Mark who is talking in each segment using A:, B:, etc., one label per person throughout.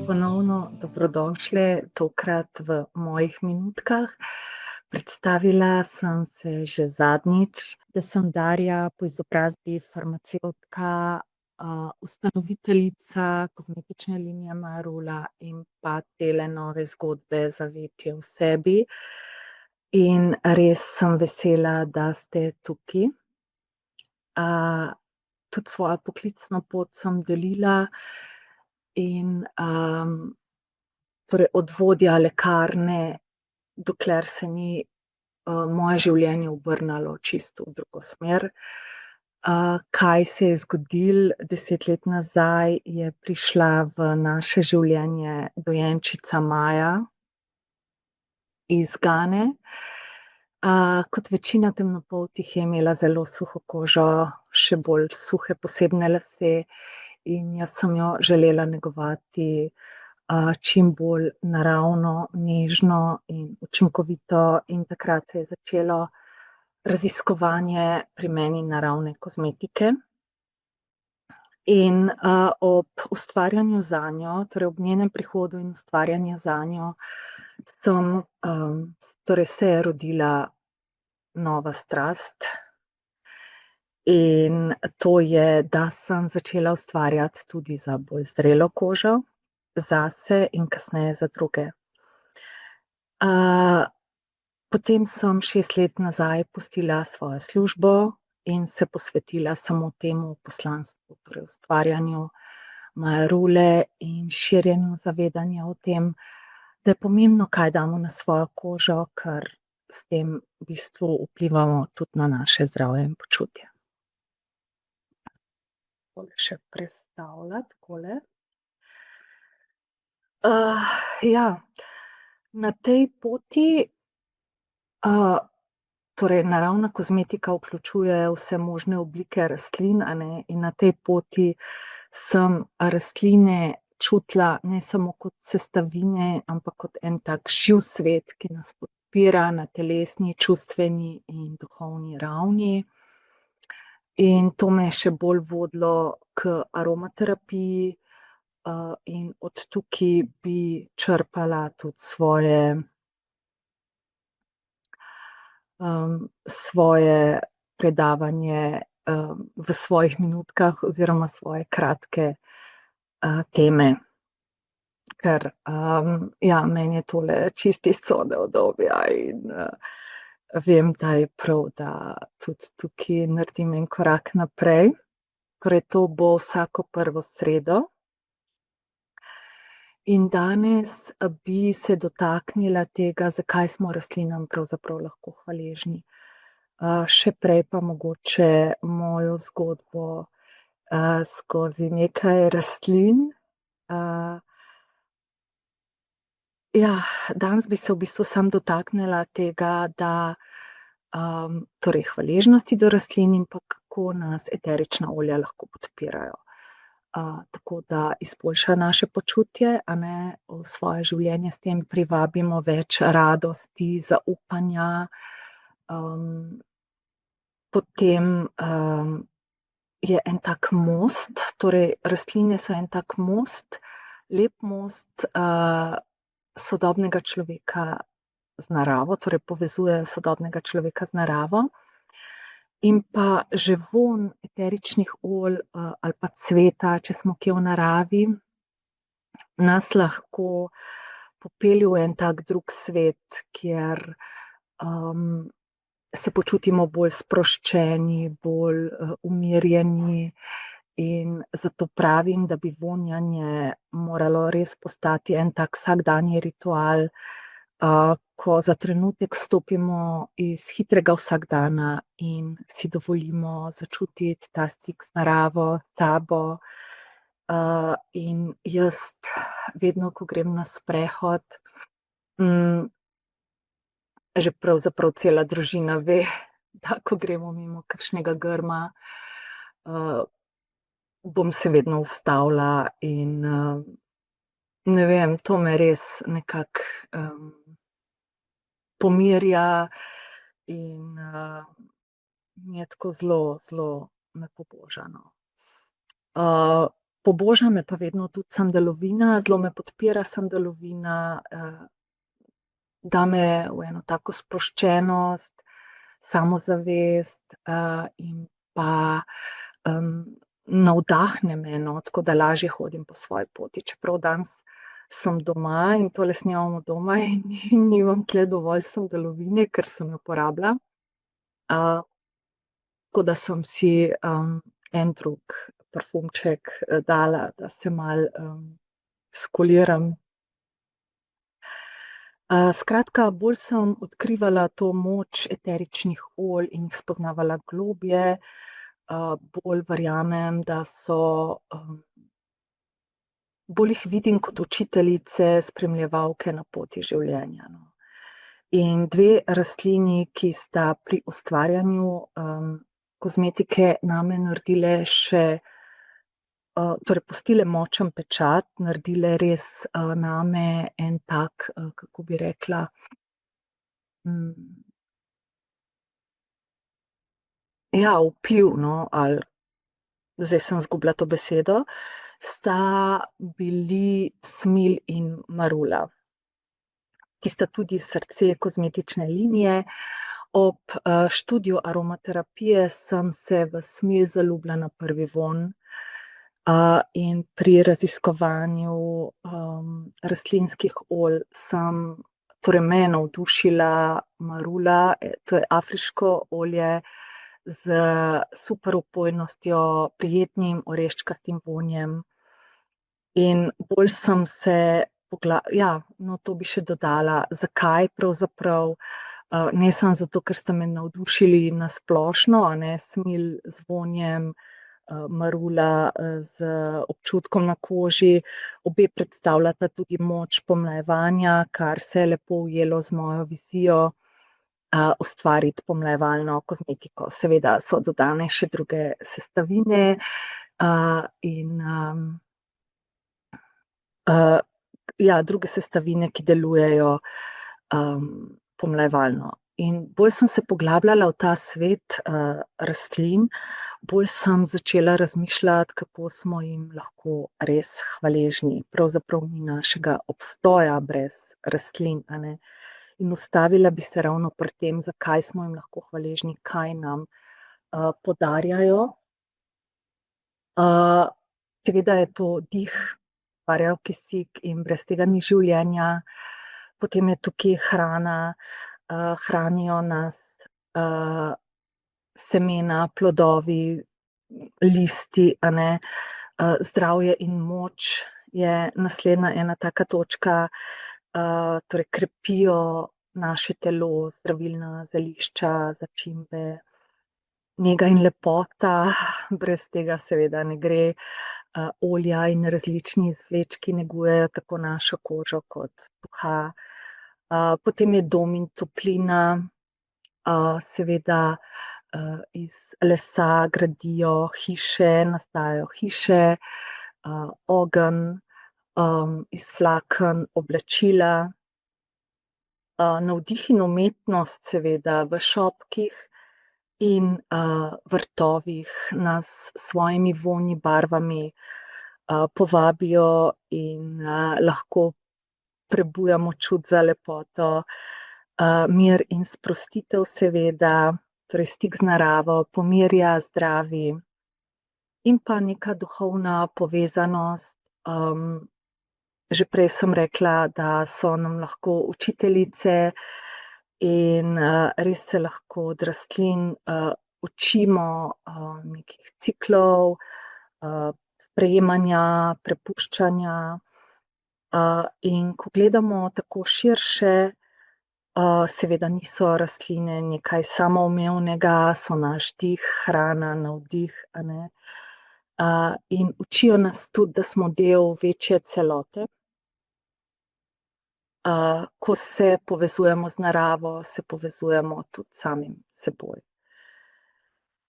A: Ponovno dobrodošli, tokrat v mojih minutkah. Predstavila sem se že zadnjič, da sem Darja, po izobrazbi farmacevtka, ustanoviteljica kozmetične linije Marula in pa tele nove zgodbe Zavetje v sebi. In res sem vesela, da ste tukaj. Tudi svojo poklicno pot sem delila in, torej od vodja lekarne, dokler se ni, moje življenje obrnilo čisto v drugo smer. Kaj se je zgodilo? 10 let nazaj je prišla v naše življenje dojenčica Maja iz Gane. Kot večina temnopoltih je imela zelo suho kožo, še bolj suhe posebne lase in jaz sem jo želela negovati, čim bolj naravno, nežno in učinkovito, in takrat se je začelo raziskovanje pri meni naravne kozmetike. In, ob ustvarjanju zanjo, torej ob njenem prihodu in ustvarjanju zanjo sem, torej se je rodila nova strast. In to je, da sem začela ustvarjati tudi za bolj zrelo kožo, zase in kasneje za druge. Potem sem 6 let nazaj pustila svojo službo in se posvetila samo temu poslanstvu, torej ustvarjanju Marule in širjenju zavedanja o tem, da je pomembno, kaj damo na svojo kožo, ker s tem v bistvu vplivamo tudi na naše zdravje in počutje. Takole še prestavila, takole. Ja, na tej poti, torej naravna kozmetika vključuje vse možne oblike rastlin, a ne, in na tej poti sem rastline čutila ne samo kot sestavine, ampak kot en tak živ svet, ki nas podpira na telesni, čustveni in duhovni ravni. In to me je še bolj vodilo k aromaterapiji, in od tukaj bi črpala tudi svoje predavanje, v svojih minutkah oziroma svoje kratke, teme. Ker, ja, meni je tole čisto iz cone udobja in, vem, da je prav, da tudi tukaj naredim en korak naprej. Torej to bo vsako prvo sredo. In danes bi se dotaknila tega, zakaj smo rastlinam pravzaprav lahko hvaležni. Še prej pa mogoče mojo zgodbo, skozi nekaj rastlin. Ja, danes bi se v bistvu samo dotaknila tega, da, torej hvaležnosti do rastlin in pa kako nas eterična olja lahko podpirajo. Tako da izboljša naše počutje, a ne, v svoje življenje, s tem privabimo več radosti, zaupanja. Potem, je en tak most, torej rastline so en tak most, lep most, sodobnega človeka z naravo, torej povezujejo sodobnega človeka z naravo. In pa že vonj eteričnih olj, ali pa cveta, če smo kje v naravi, nas lahko popelje v en tak drug svet, kjer, se počutimo bolj sproščeni, bolj, umirjeni. In zato pravim, da bi vonjanje moralo res postati en tak vsakdanji ritual, ko za trenutek stopimo iz hitrega vsakdana in si dovolimo začutiti ta stik z naravo, tabo. In jaz vedno, ko grem na sprehod, že pravzaprav cela družina ve, da ko gremo mimo kakšnega grma, bom se vedno ustavila in, ne vem, to me res nekako, pomirja in, mi je tako zelo, zelo me poboža, no. Poboža me pa vedno tudi sandalovina, zelo me podpira sandalovina, da me v eno tako sproščenost, samozavest, in pa, navdahne me, no, tako da lažje hodim po svoji poti. Čeprav danes sem doma in tole snemamo doma in nimam tule dovolj sandalovine, ker sem jo porabila. Tako da sem si, en drug parfumček, dala, da se malo, spoliram. Skratka, bolj sem odkrivala to moč eteričnih olj in jih spoznavala globlje, bolj verjamem, da so, bolj jih vidim kot učiteljice, spremljevalke na poti življenja, no. In dve rastlini, ki sta pri ustvarjanju, kozmetike name naredile še, torej pustile močen pečat, naredile res, name en tak, kako bi rekla, ja, vpliv, no, ali zdaj sem izgubila to besedo, sta bili Smil in Marula, ki sta tudi srce kozmetične linije. Ob, študiju aromaterapije sem se v Smil zaljubila na prvi vonj. In pri raziskovanju, rastlinskih olj torej me je navdušila Marula, to je afriško olje z super vpojnostjo, prijetnim oreščkastim vonjem. In bolj sem se ja, no, to bi še dodala, zakaj pravzaprav. Ne samo zato, ker sta me navdušili na splošno, a ne, Smil z vonjem, Marula, z občutkom na koži. Obe predstavljata tudi moč pomlajevanja, kar se je lepo ujelo z mojo vizijo, ustvariti pomlajevalno kozmetiko. Seveda so dodane še druge sestavine, in, ja, druge sestavine, ki delujejo, pomlajevalno. In bolj sem se poglabljala v ta svet, rastlin, bolj sem začela razmišljati, kako smo jim lahko res hvaležni. Pravzaprav ni našega obstoja brez rastlin, a ne. In ustavila bi se ravno pri tem, zakaj smo jim lahko hvaležni, kaj nam, podarjajo. Seveda je to dih, ustvarjajo kisik in brez tega ni življenja. Potem je tukaj hrana, hranijo nas, semena, plodovi, listi, a ne. Zdravje in moč je naslednja ena taka točka. Torej krepijo naše telo, zdravilna zelišča, začimbe. Nega in lepota, brez tega seveda ne gre. Olja in različni izvlečki negujejo tako našo kožo kot duha. Potem je dom in toplina, seveda, iz lesa gradijo hiše, nastajajo hiše, ogenj, iz vlaken oblačila. Navdih in umetnost seveda v šopkih in, vrtovih nas s svojimi vonji, barvami, povabijo in, lahko prebujamo čut za lepoto. Mir in sprostitev seveda, torej stik z naravo, pomirja, zdravi. In pa neka duhovna povezanost. Že prej sem rekla, da so nam lahko učiteljice in, res se lahko od rastlin, učimo, nekih ciklov, sprejemanja, prepuščanja. In ko gledamo tako širše, seveda niso rastline nekaj samoumevnega, so naš dih, hrana, navdih, a ne. In učijo nas tudi, da smo del večje celote. Ko se povezujemo z naravo, se povezujemo tudi s samim seboj.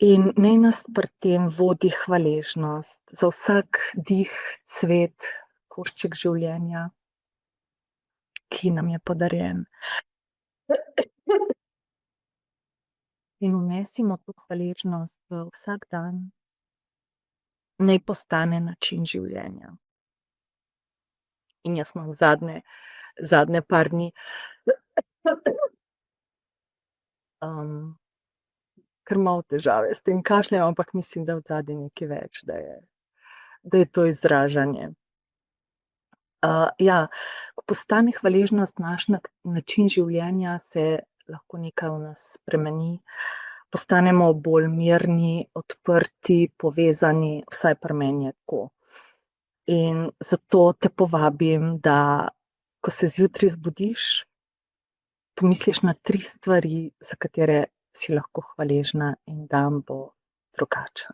A: In naj nas pri tem vodi hvaležnost za vsak dih, cvet, košček življenja, ki nam je podarjen. In vnesimo to hvaležnost v vsak dan. naj postane način življenja. In jaz imam zadnje par dni, kar malo težave s tem kašljem, ampak mislim, da je odzadaj nekaj več, da je to izražanje. Ja, ko postane hvaležnost naš način življenja, se lahko nekaj v nas spremeni. Postanemo bolj mirni, odprti, povezani, vsaj pri meni je tako. In zato te povabim, da ko se zjutraj zbudiš, pomisliš na 3 stvari, za katere si lahko hvaležna, in dan bo drugačen.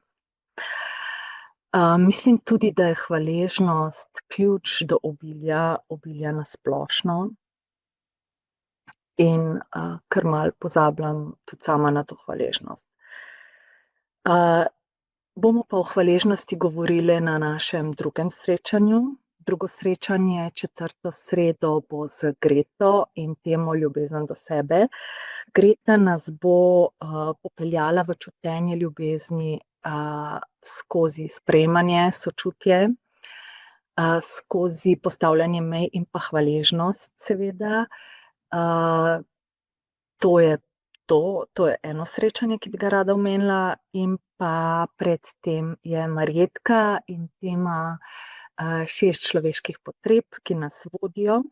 A: Mislim tudi, da je hvaležnost ključ do obilja na splošno. In kar malo pozabljam tudi sama na to hvaležnost. Bomo pa o hvaležnosti govorile na našem drugem srečanju. Drugo srečanje, 4. sredo, bo z Greto in temo Ljubezen do sebe. Greta nas bo popeljala v čutenje ljubezni skozi sprejemanje, sočutje, skozi postavljanje mej in pa hvaležnost, seveda. To je to je eno srečanje, ki bi ga rada omenila, in pa pred tem je Marjetka in tema 6 človeških potreb, ki nas vodijo,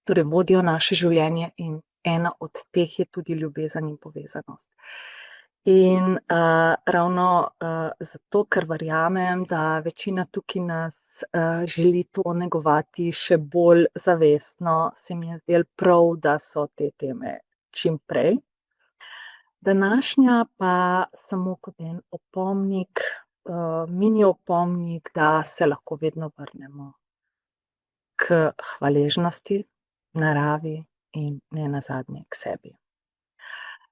A: torej vodijo naše življenje, in ena od teh je tudi ljubezen in povezanost. In ravno zato, ker verjamem, da večina tukaj nas želi to negovati še bolj zavestno, se mi je zdelo prav, da so te teme čim prej. Današnja pa samo kot en opomnik, mini opomnik, da se lahko vedno vrnemo k hvaležnosti, naravi in nenazadnje k sebi.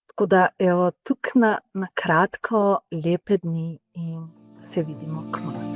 A: Tako da evo, toliko na kratko, lepe dni in se vidimo kmalu.